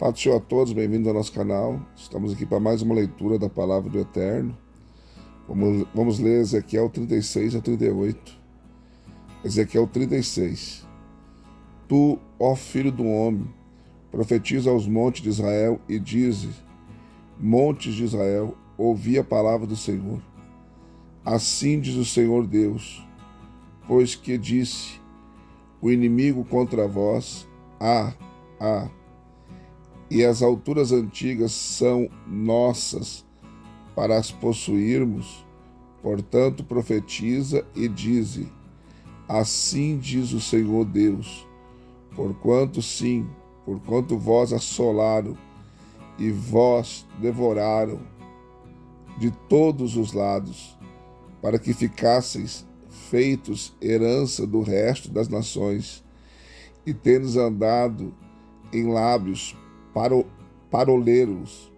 Paz do Senhor a todos, bem-vindos ao nosso canal. Estamos aqui para mais uma leitura da Palavra do Eterno. Vamos ler Ezequiel 36 a 38. Ezequiel 36. Tu, ó filho do homem, profetiza aos montes de Israel e dize: montes de Israel, ouvi a palavra do Senhor. Assim diz o Senhor Deus, pois que disse: o inimigo contra vós, e as alturas antigas são nossas para as possuirmos. Portanto, profetiza e dize: assim diz o Senhor Deus, porquanto vós assolaram e vós devoraram de todos os lados, para que ficasseis feitos herança do resto das nações, e tendes andado em lábios paroleiros,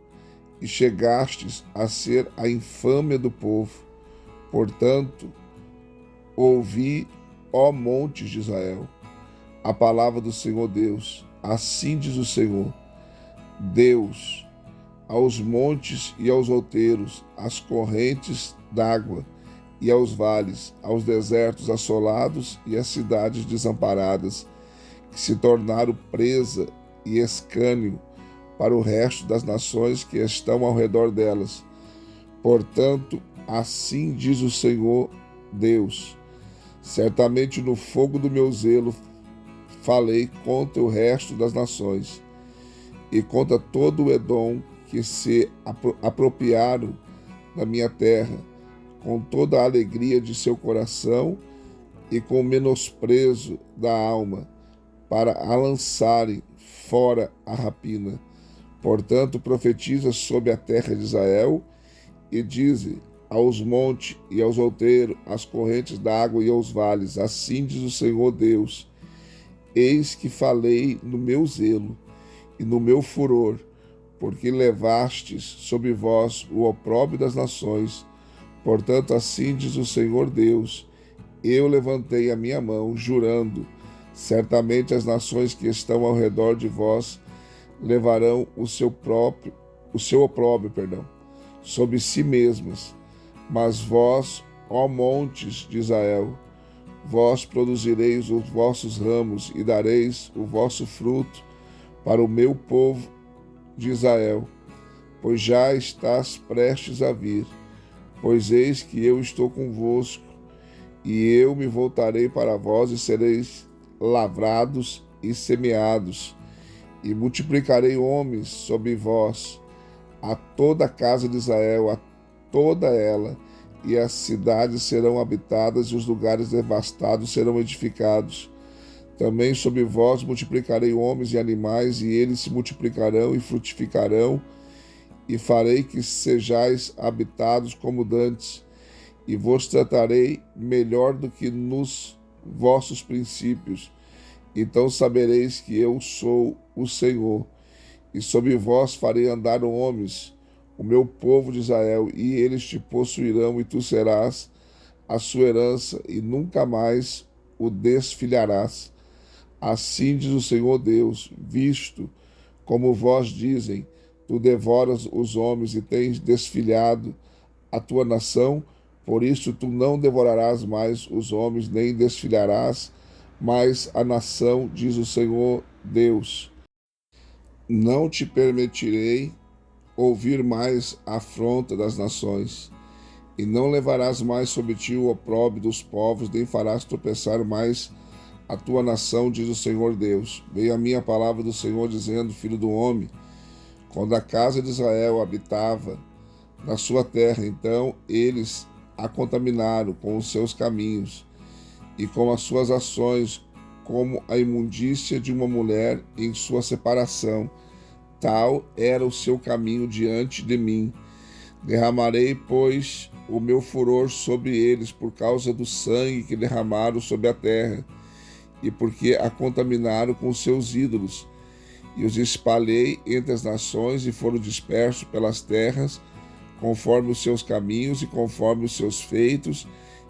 e chegastes a ser a infâmia do povo. Portanto, ouvi, ó montes de Israel, a palavra do Senhor Deus. Assim diz o Senhor Deus: aos montes e aos outeiros, às correntes d'água e aos vales, aos desertos assolados e às cidades desamparadas, que se tornaram presa e escárnio para o resto das nações que estão ao redor delas. Portanto, assim diz o Senhor Deus: certamente no fogo do meu zelo falei contra o resto das nações, e contra todo o Edom que se apropriaram da minha terra, com toda a alegria de seu coração e com o menosprezo da alma, para a lançarem fora a rapina. Portanto, profetiza sobre a terra de Israel e dize aos montes e aos outeiros, às correntes d'água e aos vales: assim diz o Senhor Deus: eis que falei no meu zelo e no meu furor, porque levastes sobre vós o opróbrio das nações. Portanto, assim diz o Senhor Deus: eu levantei a minha mão, jurando: certamente as nações que estão ao redor de vós levarão o seu opróbrio, sobre si mesmas. Mas vós, ó montes de Israel, vós produzireis os vossos ramos e dareis o vosso fruto para o meu povo de Israel, pois já estás prestes a vir. Pois eis que eu estou convosco, e eu me voltarei para vós, e sereis lavrados e semeados, e multiplicarei homens sobre vós, a toda a casa de Israel, a toda ela, e as cidades serão habitadas, e os lugares devastados serão edificados. Também sobre vós multiplicarei homens e animais, e eles se multiplicarão e frutificarão, e farei que sejais habitados como dantes, e vos tratarei melhor do que nos vossos princípios. Então sabereis que eu sou o Senhor, e sobre vós farei andar homens, o meu povo de Israel, e eles te possuirão, e tu serás a sua herança, e nunca mais o desfilharás. Assim diz o Senhor Deus: visto como vós dizem, tu devoras os homens e tens desfilhado a tua nação, por isso tu não devorarás mais os homens, nem desfilharás mais a nação, diz o Senhor Deus. Não te permitirei ouvir mais a afronta das nações, e não levarás mais sobre ti o opróbrio dos povos, nem farás tropeçar mais a tua nação, diz o Senhor Deus. Veio a mim a palavra do Senhor, dizendo: filho do homem, quando a casa de Israel habitava na sua terra, então eles a contaminaram com os seus caminhos e com as suas ações, como a imundícia de uma mulher em sua separação. Tal era o seu caminho diante de mim. Derramarei, pois, o meu furor sobre eles por causa do sangue que derramaram sobre a terra, e porque a contaminaram com seus ídolos. E os espalhei entre as nações, e foram dispersos pelas terras, conforme os seus caminhos e conforme os seus feitos,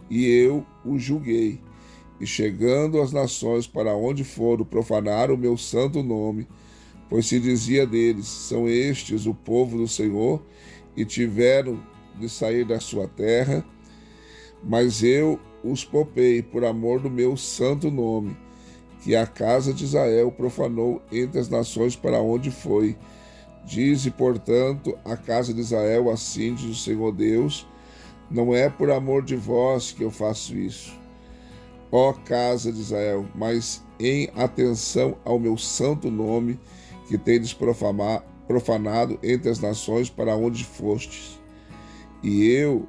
e eu os julguei. E chegando as nações para onde foram, profanaram o meu santo nome, Pois se dizia deles: são estes o povo do Senhor, e tiveram de sair da sua terra, mas eu os poupei por amor do meu santo nome, que a casa de Israel profanou entre as nações para onde foi. Dize, portanto, a casa de Israel: assim diz o Senhor Deus: não é por amor de vós que eu faço isso, ó casa de Israel, mas em atenção ao meu santo nome, que tendes profanado entre as nações para onde fostes. E eu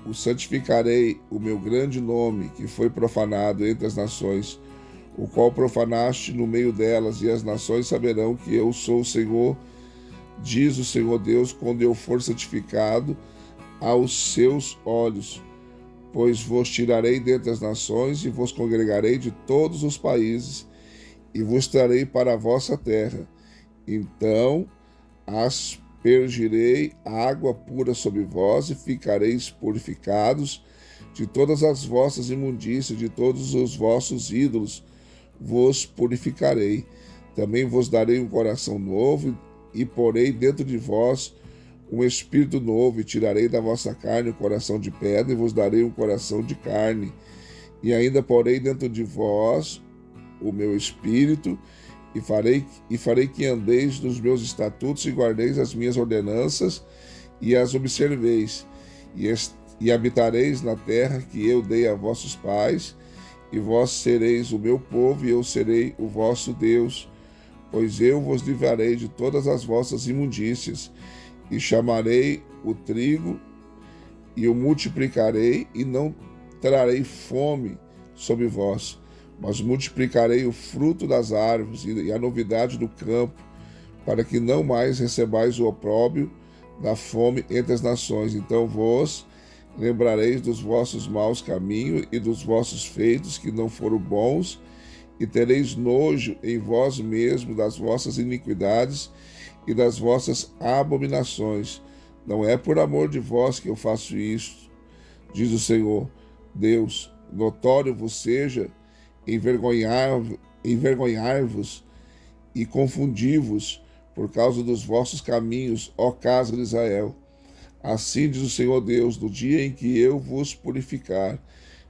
o santificarei, o meu grande nome, que foi profanado entre as nações, o qual profanaste no meio delas, e as nações saberão que eu sou o Senhor, diz o Senhor Deus, quando eu for santificado aos seus olhos. Pois vos tirarei dentre as nações, e vos congregarei de todos os países, e vos trarei para a vossa terra. Então aspergirei água pura sobre vós, e ficareis purificados de todas as vossas imundícias, de todos os vossos ídolos vos purificarei. Também vos darei um coração novo, e porei dentro de vós um espírito novo, e tirarei da vossa carne o coração de pedra, e vos darei um coração de carne. E ainda porei dentro de vós o meu espírito, e farei que andeis nos meus estatutos, e guardeis as minhas ordenanças, e as observeis, e habitareis na terra que eu dei a vossos pais, e vós sereis o meu povo, e eu serei o vosso Deus. Pois eu vos livrarei de todas as vossas imundícias, e chamarei o trigo, e o multiplicarei, e não trarei fome sobre vós, mas multiplicarei o fruto das árvores e a novidade do campo, para que não mais recebais o opróbrio da fome entre as nações. Então vos lembrareis dos vossos maus caminhos e dos vossos feitos que não foram bons, e tereis nojo em vós mesmos das vossas iniquidades e das vossas abominações. Não é por amor de vós que eu faço isto, diz o Senhor Deus. Notório vos seja envergonhar-vos e confundi-vos por causa dos vossos caminhos, ó casa de Israel. Assim diz o Senhor Deus: no dia em que eu vos purificar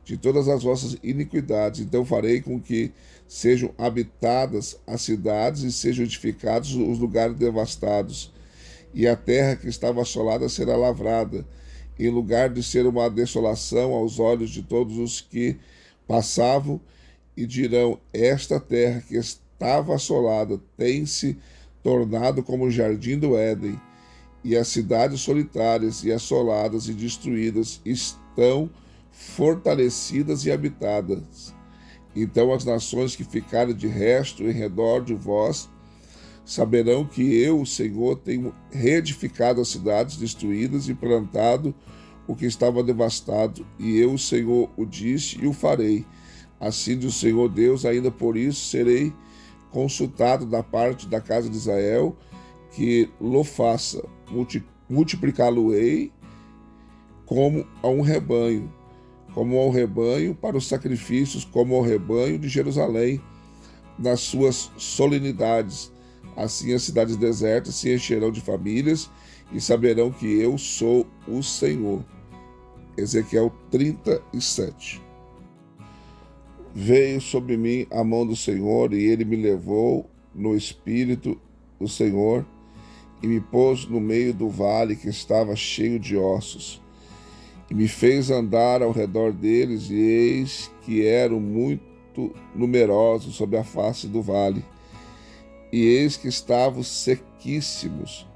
de todas as vossas iniquidades, então farei com que sejam habitadas as cidades e sejam edificados os lugares devastados, e a terra que estava assolada será lavrada, em lugar de ser uma desolação aos olhos de todos os que passavam, e dirão: esta terra que estava assolada tem-se tornado como o jardim do Éden, e as cidades solitárias e assoladas e destruídas estão fortalecidas e habitadas. Então as nações que ficarem de resto em redor de vós saberão que eu, o Senhor, tenho reedificado as cidades destruídas e plantado o que estava devastado, e eu, o Senhor, o disse e o farei. Assim diz o Senhor Deus: ainda por isso serei consultado da parte da casa de Israel, que lo faça, multiplicá-lo-ei como a um rebanho, como ao rebanho para os sacrifícios, como ao rebanho de Jerusalém, nas suas solenidades. Assim as cidades desertas se encherão de famílias, e saberão que eu sou o Senhor. Ezequiel 37. Veio sobre mim a mão do Senhor, e ele me levou no espírito, o Senhor, e me pôs no meio do vale que estava cheio de ossos, e me fez andar ao redor deles, e eis que eram muito numerosos sobre a face do vale, e eis que estavam sequíssimos.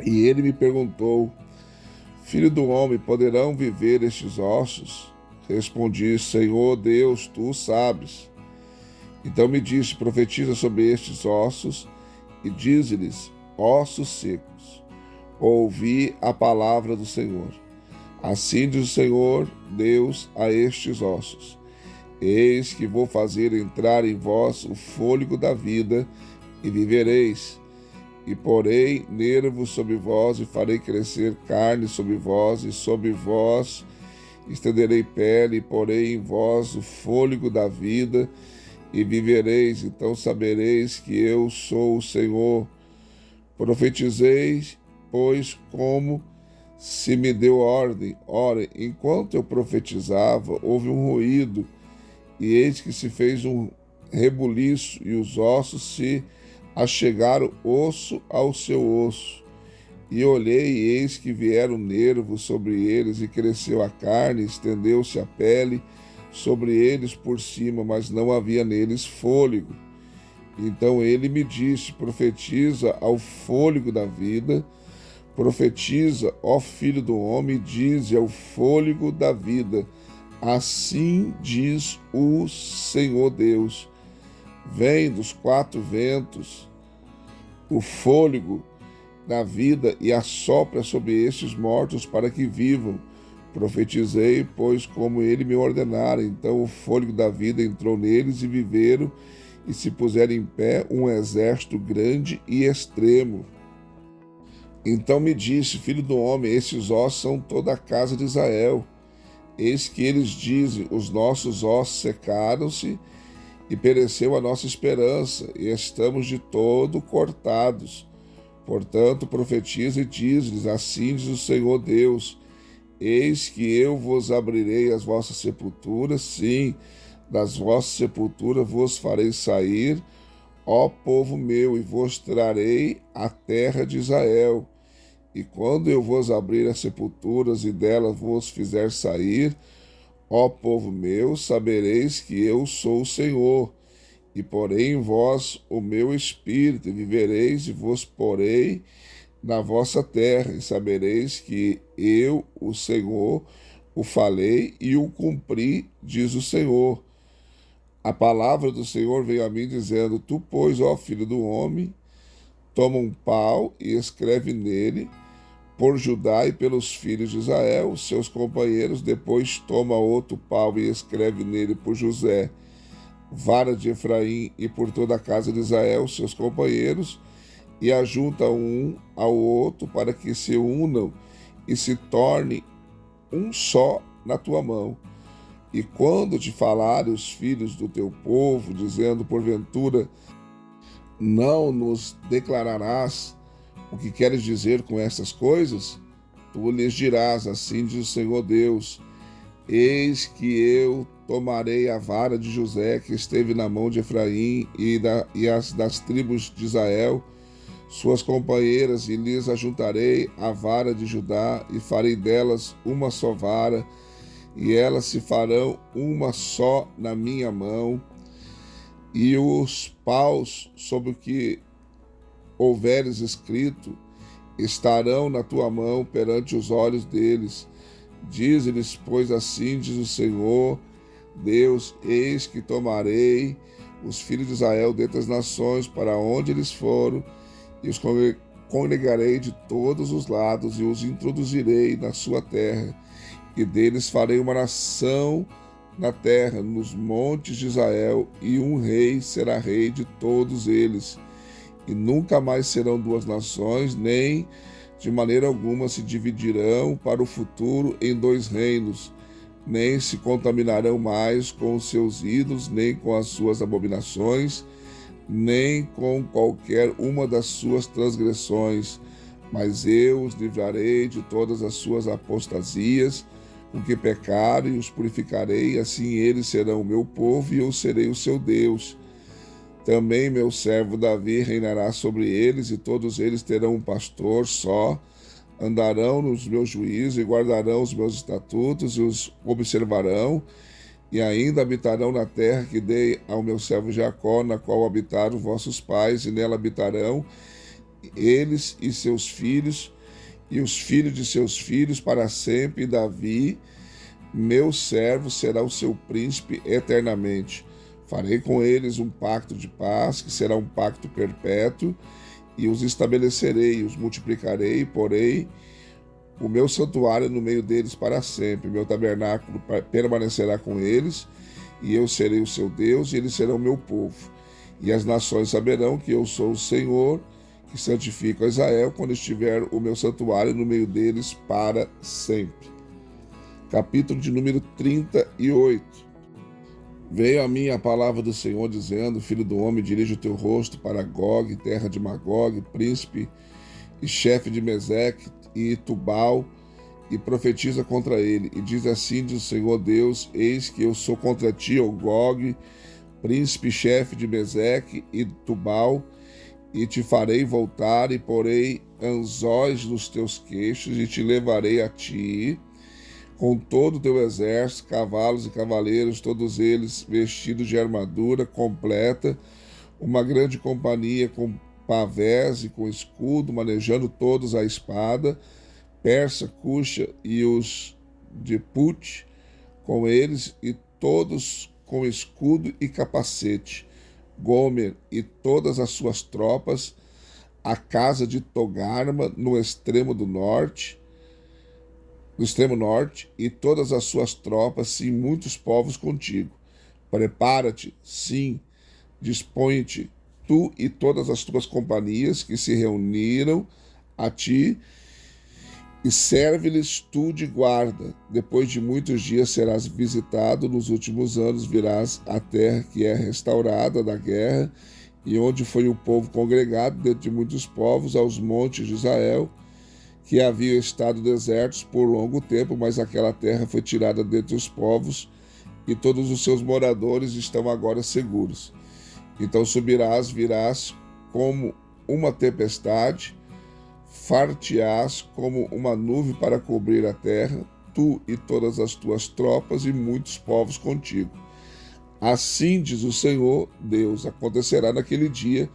E ele me perguntou: filho do homem, poderão viver estes ossos? Respondi: Senhor Deus, tu sabes. Então me disse: profetiza sobre estes ossos, e dize-lhes: ossos secos, ouvi a palavra do Senhor. Assim diz o Senhor Deus a estes ossos: eis que vou fazer entrar em vós o fôlego da vida, e vivereis. E porei nervos sobre vós, e farei crescer carne sobre vós, e sobre vós estenderei pele, e porei em vós o fôlego da vida, e vivereis. Então sabereis que eu sou o Senhor. Profetizeis, pois, como se me deu ordem. Ora, enquanto eu profetizava, houve um ruído, e eis que se fez um rebuliço, e os ossos se achegaram osso ao seu osso. E olhei, e eis que vieram nervos sobre eles, e cresceu a carne, estendeu-se a pele sobre eles por cima, mas não havia neles fôlego. Então ele me disse: profetiza ao fôlego da vida, profetiza, ó filho do homem, e dize ao fôlego da vida: assim diz o Senhor Deus. Vem dos quatro ventos o fôlego da vida e assopra sobre estes mortos para que vivam. Profetizei, pois, como ele me ordenara. Então o fôlego da vida entrou neles e viveram, e se puseram em pé um exército grande e extremo. Então me disse: filho do homem, esses ossos são toda a casa de Israel. Eis que eles dizem: os nossos ossos secaram-se, e pereceu a nossa esperança, e estamos de todo cortados. Portanto, profetiza e diz-lhes: assim diz o Senhor Deus: eis que eu vos abrirei as vossas sepulturas, sim, das vossas sepulturas vos farei sair, ó povo meu, e vos trarei a terra de Israel. E quando eu vos abrir as sepulturas e delas vos fizer sair, ó povo meu, sabereis que eu sou o Senhor, e porei em vós o meu espírito, e vivereis, e vos porei na vossa terra, e sabereis que eu, o Senhor, o falei e o cumpri, diz o Senhor. A palavra do Senhor veio a mim dizendo: tu, pois, ó filho do homem, toma um pau e escreve nele por Judá e pelos filhos de Israel, seus companheiros. Depois toma outro pau e escreve nele por José, vara de Efraim, e por toda a casa de Israel, seus companheiros, e ajunta um ao outro para que se unam e se torne um só na tua mão. E quando te falarem os filhos do teu povo, dizendo: porventura não nos declararás o que queres dizer com estas coisas? Tu lhes dirás: assim diz o Senhor Deus: eis que eu tomarei a vara de José, que esteve na mão de Efraim, e as das tribos de Israel, suas companheiras, e lhes ajuntarei a vara de Judá, e farei delas uma só vara, e elas se farão uma só na minha mão, e os paus sobre o que houveres escrito estarão na tua mão perante os olhos deles. Dize-lhes, pois, assim diz o Senhor Deus: eis que tomarei os filhos de Israel dentre as nações para onde eles foram, e os congregarei de todos os lados, e os introduzirei na sua terra, e deles farei uma nação na terra, nos montes de Israel, e um rei será rei de todos eles. E nunca mais serão duas nações, nem de maneira alguma se dividirão para o futuro em dois reinos, nem se contaminarão mais com os seus ídolos, nem com as suas abominações, nem com qualquer uma das suas transgressões, mas eu os livrarei de todas as suas apostasias, com que pecarem, e os purificarei, assim eles serão o meu povo, e eu serei o seu Deus. Também meu servo Davi reinará sobre eles, e todos eles terão um pastor só, andarão nos meus juízos, e guardarão os meus estatutos, e os observarão, e ainda habitarão na terra que dei ao meu servo Jacó, na qual habitaram vossos pais, e nela habitarão eles e seus filhos, e os filhos de seus filhos para sempre, e Davi, meu servo, será o seu príncipe eternamente. Farei com eles um pacto de paz, que será um pacto perpétuo, e os estabelecerei, os multiplicarei, e porei o meu santuário no meio deles para sempre. Meu tabernáculo permanecerá com eles, e eu serei o seu Deus, e eles serão meu povo. E as nações saberão que eu sou o Senhor, que santifico a Israel, quando estiver o meu santuário no meio deles para sempre. Capítulo de número 38. Veio a mim a palavra do Senhor, dizendo: Filho do homem, dirige o teu rosto para Gog, terra de Magog, príncipe e chefe de Meseque e Tubal, e profetiza contra ele. E diz assim: diz o Senhor Deus: Eis que eu sou contra ti, ó Gog, príncipe e chefe de Meseque e Tubal, e te farei voltar, e porei anzóis nos teus queixos, e te levarei a ti, com todo o teu exército, cavalos e cavaleiros, todos eles vestidos de armadura completa, uma grande companhia com pavés e com escudo, manejando todos a espada, Persa, Cuxa e os de Put com eles, e todos com escudo e capacete, Gomer e todas as suas tropas, a casa de Togarma no extremo norte, e todas as suas tropas, sim, muitos povos contigo. Prepara-te, sim, dispõe-te, tu e todas as tuas companhias que se reuniram a ti, e serve-lhes tu de guarda. Depois de muitos dias serás visitado, nos últimos anos virás à terra que é restaurada da guerra, e onde foi o povo congregado, dentre muitos povos, aos montes de Israel, que haviam estado desertos por longo tempo, mas aquela terra foi tirada dentre os povos, e todos os seus moradores estão agora seguros. Então subirás, virás como uma tempestade, far-te-ás como uma nuvem para cobrir a terra, tu e todas as tuas tropas e muitos povos contigo. Assim diz o Senhor Deus: acontecerá naquele dia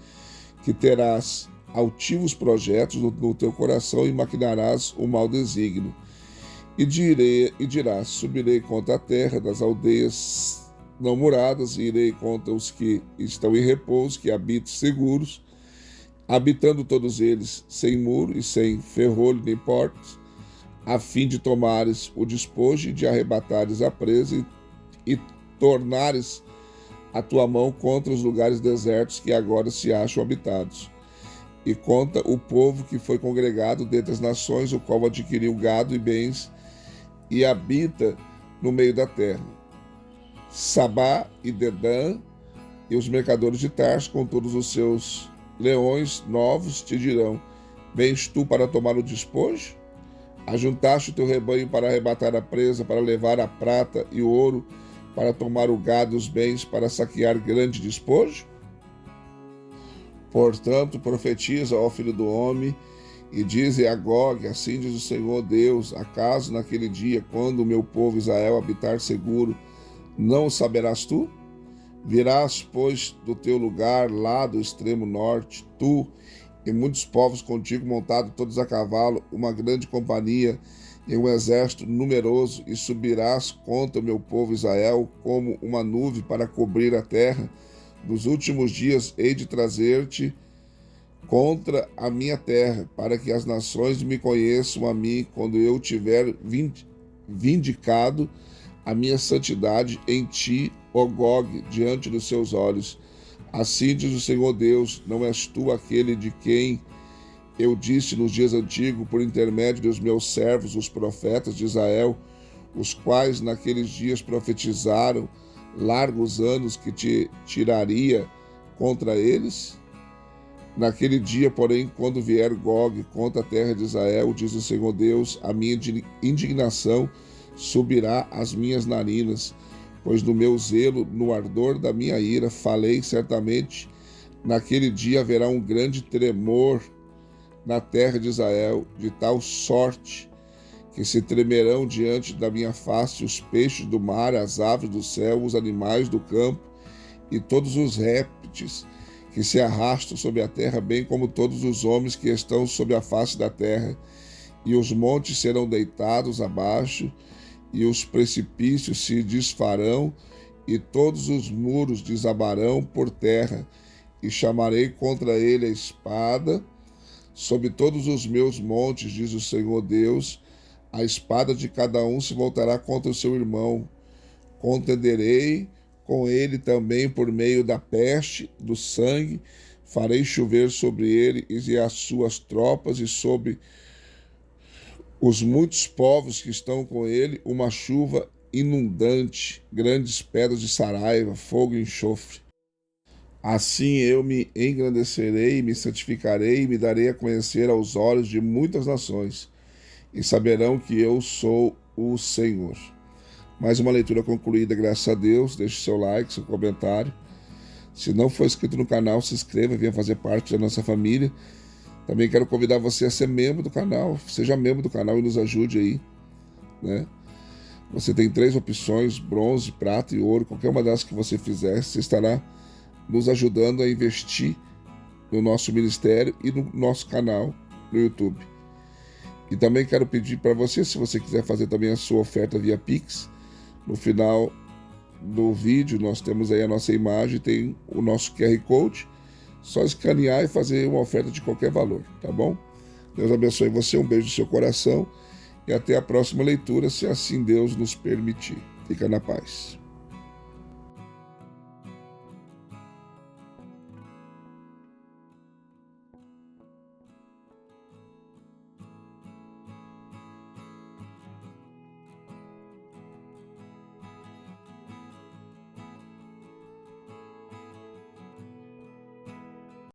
que terás altivos projetos no teu coração e maquinarás o mau desígnio. E dirás: subirei contra a terra das aldeias não muradas, e irei contra os que estão em repouso, que habitam seguros, habitando todos eles sem muro e sem ferrolho nem portas, a fim de tomares o despojo e de arrebatares a presa, e tornares a tua mão contra os lugares desertos que agora se acham habitados, e contra o povo que foi congregado dentre as nações, o qual adquiriu gado e bens, e habita no meio da terra. Sabá e Dedã, e os mercadores de Tarso, com todos os seus leões novos, te dirão: vens tu para tomar o despojo? Ajuntaste o teu rebanho para arrebatar a presa, para levar a prata e o ouro, para tomar o gado e os bens, para saquear grande despojo? Portanto, profetiza, ó filho do homem, e dize a Gog: assim diz o Senhor Deus: acaso naquele dia, quando o meu povo Israel habitar seguro, não o saberás tu? Virás, pois, do teu lugar lá do extremo norte, tu e muitos povos contigo, montados todos a cavalo, uma grande companhia e um exército numeroso, e subirás contra o meu povo Israel como uma nuvem para cobrir a terra. Nos últimos dias hei de trazer-te contra a minha terra, para que as nações me conheçam a mim, quando eu tiver vindicado a minha santidade em ti, ó Gog, diante dos seus olhos. Assim diz o Senhor Deus: não és tu aquele de quem eu disse nos dias antigos, por intermédio dos meus servos, os profetas de Israel, os quais naqueles dias profetizaram largos anos que te tiraria contra eles? Naquele dia, porém, quando vier Gog contra a terra de Israel, diz o Senhor Deus, a minha indignação subirá às minhas narinas, pois no meu zelo, no ardor da minha ira, falei certamente, naquele dia haverá um grande tremor na terra de Israel, de tal sorte que se tremerão diante da minha face os peixes do mar, as aves do céu, os animais do campo e todos os répteis que se arrastam sobre a terra, bem como todos os homens que estão sobre a face da terra. E os montes serão deitados abaixo, e os precipícios se desfarão, e todos os muros desabarão por terra, e chamarei contra ele a espada sobre todos os meus montes, diz o Senhor Deus. A espada de cada um se voltará contra o seu irmão. Contenderei com ele também por meio da peste, do sangue, farei chover sobre ele e as suas tropas e sobre os muitos povos que estão com ele uma chuva inundante, grandes pedras de saraiva, fogo e enxofre. Assim eu me engrandecerei, me santificarei e me darei a conhecer aos olhos de muitas nações, e saberão que eu sou o Senhor. Mais uma leitura concluída, graças a Deus. Deixe seu like, seu comentário. Se não for inscrito no canal, se inscreva e venha fazer parte da nossa família. Também quero convidar você a ser membro do canal. Seja membro do canal e nos ajude aí, né? Você tem 3 opções: bronze, prata e ouro. Qualquer uma das que você fizer, você estará nos ajudando a investir no nosso ministério e no nosso canal no YouTube. E também quero pedir para você, se você quiser fazer também a sua oferta via Pix, no final do vídeo nós temos aí a nossa imagem, tem o nosso QR Code, só escanear e fazer uma oferta de qualquer valor, tá bom? Deus abençoe você, um beijo no seu coração e até a próxima leitura, se assim Deus nos permitir. Fica na paz.